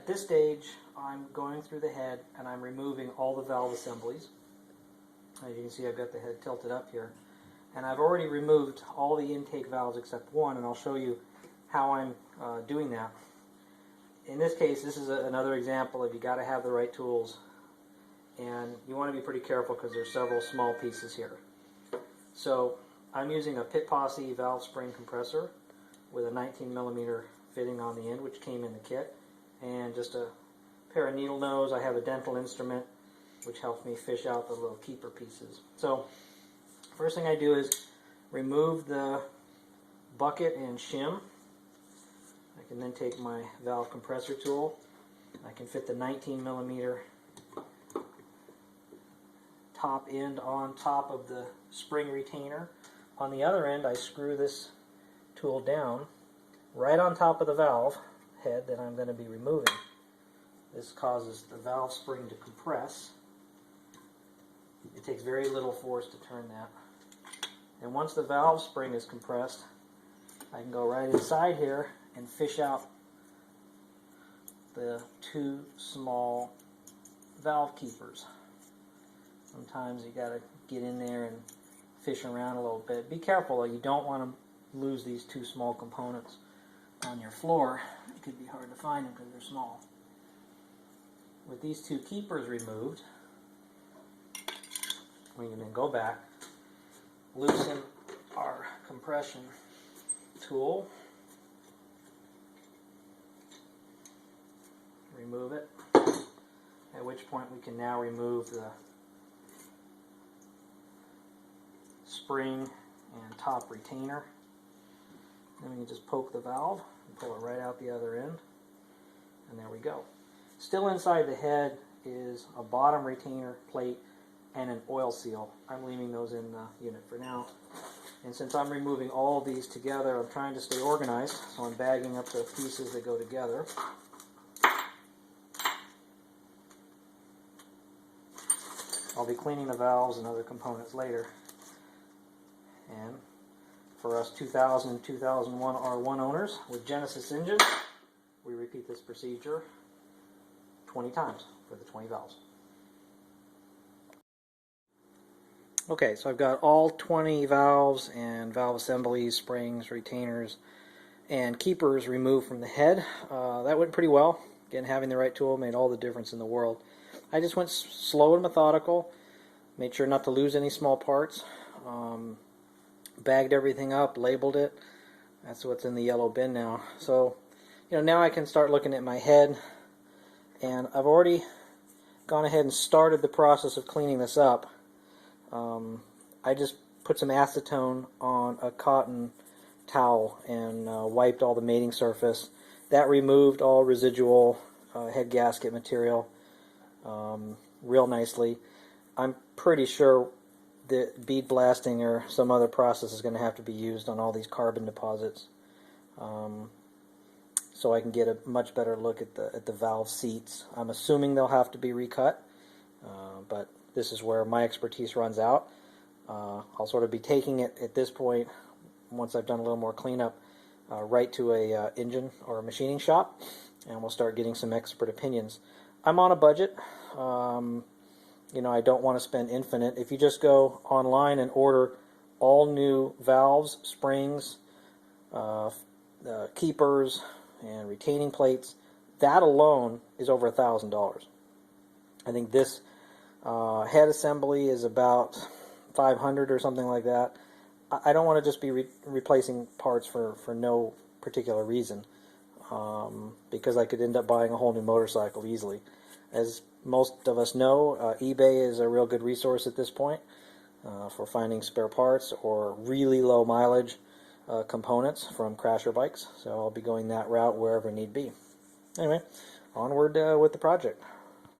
this stage, I'm going through the head and I'm removing all the valve assemblies. As you can see, I've got the head tilted up here. And I've already removed all the intake valves except one, and I'll show you how I'm doing that. In this case, this is another example of you got to have the right tools, and you want to be pretty careful because there's several small pieces here. So I'm using a Pit Posse valve spring compressor with a 19mm fitting on the end, which came in the kit, and just a pair of needle nose. I have a dental instrument which helps me fish out the little keeper pieces. So first thing I do is remove the bucket and shim. I can then take my valve compressor tool. I can fit the 19mm top end on top of the spring retainer. On the other end, I screw this tool down right on top of the valve head that I'm going to be removing. This causes the valve spring to compress. It takes very little force to turn that. And once the valve spring is compressed, I can go right inside here and fish out the two small valve keepers. Sometimes you got to get in there and fish around a little bit. Be careful though, you don't want to lose these two small components on your floor. It could be hard to find them because they're small. With these two keepers removed, we can then go back, loosen our compression tool, remove it, at which point we can now remove the spring and top retainer. Then we can just poke the valve and pull it right out the other end, and there we go. Still inside the head is a bottom retainer plate and an oil seal. I'm leaving those in the unit for now. And since I'm removing all of these together, I'm trying to stay organized, so I'm bagging up the pieces that go together. I'll be cleaning the valves and other components later. And for us 2000 and 2001 R1 owners with Genesis engines, we repeat this procedure 20 times for the 20 valves. Okay, so I've got all 20 valves and valve assemblies, springs, retainers, and keepers removed from the head. That went pretty well. Again, having the right tool made all the difference in the world. I just went slow and methodical, made sure not to lose any small parts, bagged everything up, labeled it. That's what's in the yellow bin now. So, now I can start looking at my head, and I've already gone ahead and started the process of cleaning this up. I just put some acetone on a cotton towel and wiped all the mating surface. That removed all residual head gasket material real nicely. I'm pretty sure that bead blasting or some other process is going to have to be used on all these carbon deposits, so I can get a much better look at the valve seats. I'm assuming they'll have to be recut, but this is where my expertise runs out. I'll sort of be taking it at this point, once I've done a little more cleanup, right to a engine or a machining shop, and we'll start getting some expert opinions. I'm on a budget. I don't want to spend infinite. If you just go online and order all new valves, springs, keepers, and retaining plates, that alone is over $1,000. I think this head assembly is about $500 or something like that. I don't want to just be replacing parts for no particular reason, because I could end up buying a whole new motorcycle easily. As most of us know, eBay is a real good resource at this point for finding spare parts or really low mileage components from crasher bikes. So I'll be going that route wherever need be. Anyway, onward with the project.